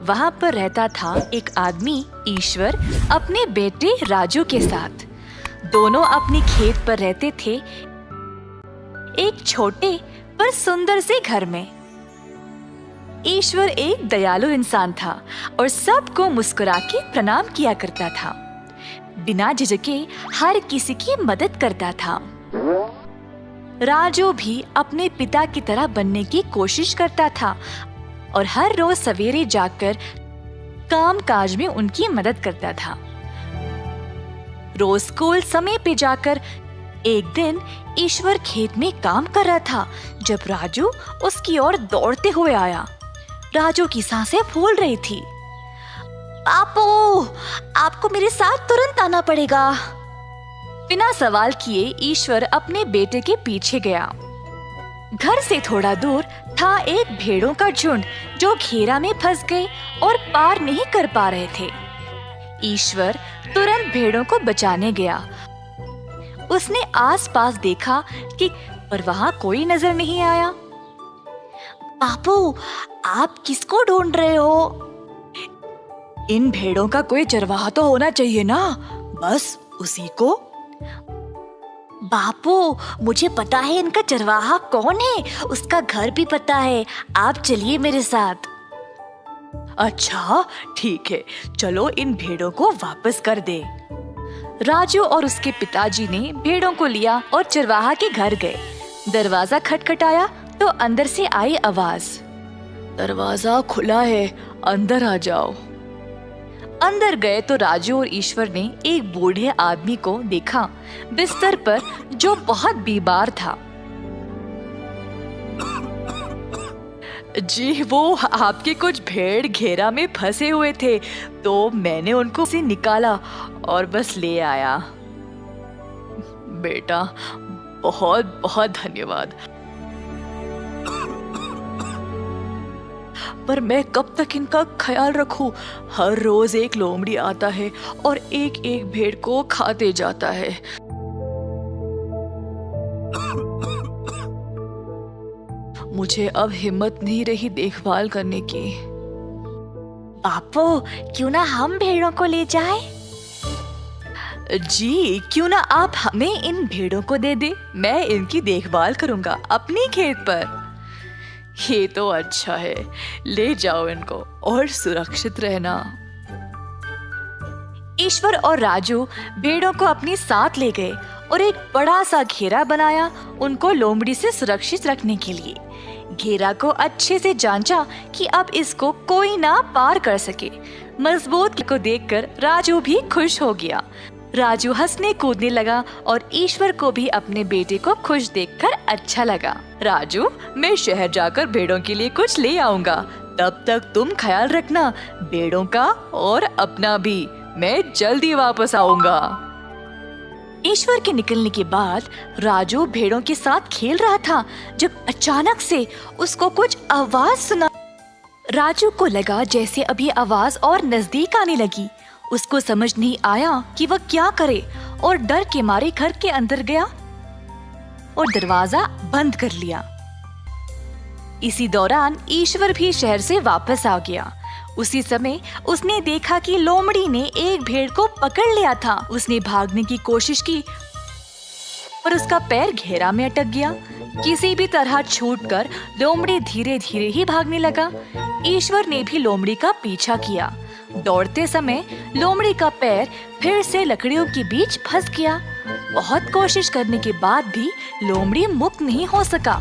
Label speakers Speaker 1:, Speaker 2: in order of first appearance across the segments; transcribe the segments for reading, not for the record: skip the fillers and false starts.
Speaker 1: वहाँ पर रहता था एक आदमी ईश्वर अपने बेटे राजू के साथ। दोनों अपनी खेत पर रहते थे, एक छोटे पर सुंदर से घर में। ईश्वर एक दयालु इंसान था और सबको मुस्कुरा के प्रणाम किया करता था। बिना झिझके हर किसी की मदद करता था। राजू भी अपने पिता की तरह बनने की कोशिश करता था और हर रोज सवेरे जाकर काम काज में उनकी मदद करता था। रोज स्कूल समय पे जाकर एक दिन ईश्वर खेत में काम कर रहा था जब राजू उसकी ओर दौड़ते हुए आया। राजू की सांसें फूल रही थी। पापू, आपको मेरे साथ तुरंत आना पड़ेगा। बिना सवाल किए ईश्वर अपने बेटे के पीछे गया। घर से थोड़ा दूर था एक भेड़ों का झुंड जो घेरा में फंस गए और पार नहीं कर पा रहे थे। ईश्वर तुरंत भेड़ों को बचाने गया। उसने आसपास देखा कि पर वहां कोई नजर नहीं आया। बापू, आप किसको ढूंढ रहे हो? इन भेड़ों का कोई चरवाहा तो होना चाहिए ना, बस उसी को। बापू, मुझे पता है इनका चरवाहा कौन है, उसका घर भी पता है। आप चलिए मेरे साथ। अच्छा ठीक है, चलो इन भेड़ों को वापस कर दे। राजू और उसके पिताजी ने भेड़ों को लिया और चरवाहा के घर गए। दरवाजा खटखटाया तो अंदर से आई आवाज, दरवाजा खुला है, अंदर आ जाओ। अंदर गए तो राजू और ईश्वर ने एक बूढ़े आदमी को देखा बिस्तर पर जो बहुत बीमार था। जी, वो आपके कुछ भेड़ घेरा में फंसे हुए थे तो मैंने उनको से निकाला और बस ले आया। बेटा, बहुत बहुत धन्यवाद। पर मैं कब तक इनका ख्याल रखूं? हर रोज एक लोमड़ी आता है और एक एक भेड़ को खाते जाता है। मुझे अब हिम्मत नहीं रही देखभाल करने की। बापू, क्यों ना हम भेड़ों को ले जाएं? जी, क्यों ना आप हमें इन भेड़ों को दे दे, मैं इनकी देखभाल करूंगा अपनी खेत पर। ये तो अच्छा है, ले जाओ इनको और सुरक्षित रहना। ईश्वर और राजू भेड़ों को अपने साथ ले गए और एक बड़ा सा घेरा बनाया उनको लोमड़ी से सुरक्षित रखने के लिए। घेरा को अच्छे से जांचा कि अब इसको कोई ना पार कर सके। मजबूत को देखकर राजू भी खुश हो गया। राजू हंसने कूदने लगा और ईश्वर को भी अपने बेटे को खुश देखकर अच्छा लगा। राजू, मैं शहर जाकर भेड़ों के लिए कुछ ले आऊंगा, तब तक तुम ख्याल रखना भेड़ों का और अपना भी। मैं जल्दी वापस आऊंगा। ईश्वर के निकलने के बाद राजू भेड़ों के साथ खेल रहा था जब अचानक से उसको कुछ आवाज सुना। राजू को लगा जैसे अभी आवाज और नजदीक आने लगी। उसको समझ नहीं आया कि वह क्या करे और डर के मारे घर के अंदर गया और दरवाजा बंद कर लिया। इसी दौरान ईश्वर भी शहर से वापस आ गया। उसी समय उसने देखा कि लोमड़ी ने एक भेड़ को पकड़ लिया था। उसने भागने की कोशिश की पर उसका पैर घेरा में अटक गया। किसी भी तरह छूटकर लोमड़ी धीरे धीरे ही भागने लगा। ईश्वर ने भी लोमड़ी का पीछा किया। दौड़ते समय लोमड़ी का पैर फिर से लकड़ियों के बीच फंस गया। बहुत कोशिश करने के बाद भी लोमड़ी मुक्त नहीं हो सका।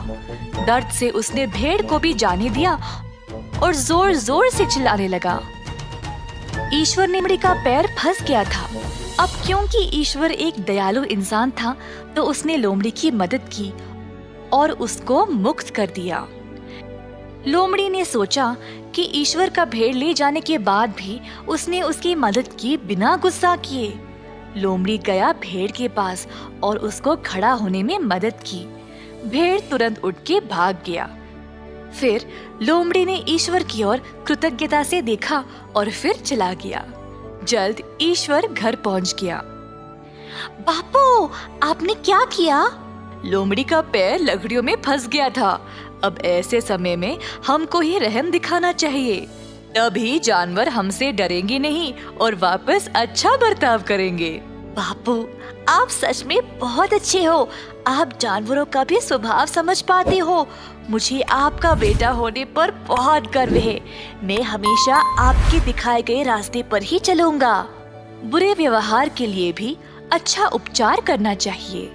Speaker 1: दर्द से उसने भेड़ को भी जाने दिया और जोर जोर से चिल्लाने लगा। ईश्वर ने लोमड़ी का पैर फंस गया था। अब क्योंकि ईश्वर एक दयालु इंसान था तो उसने लोमड़ी की मदद की और उसको मुक्त कर दिया। लोमड़ी ने सोचा कि ईश्वर का भेड़ ले जाने के बाद भी उसने उसकी मदद की बिना गुस्सा किए। लोमड़ी गया भेड़ के पास और उसको खड़ा होने में मदद की। भेड़ तुरंत उठ के भाग गया। फिर लोमड़ी ने ईश्वर की ओर कृतज्ञता से देखा और फिर चला गया। जल्द ईश्वर घर पहुंच गया। बापू, आपने क्या किया? लोमड़ी का पैर लकड़ियों में फंस गया था। अब ऐसे समय में हमको ही रहम दिखाना चाहिए। तभी जानवर हमसे डरेंगे नहीं और वापस अच्छा बर्ताव करेंगे। बापू, आप सच में बहुत अच्छे हो। आप जानवरों का भी स्वभाव समझ पाते हो। मुझे आपका बेटा होने पर बहुत गर्व है। मैं हमेशा आपके दिखाए गए रास्ते पर ही चलूंगा। बुरे व्यवहार के लिए भी अच्छा उपचार करना चाहिए।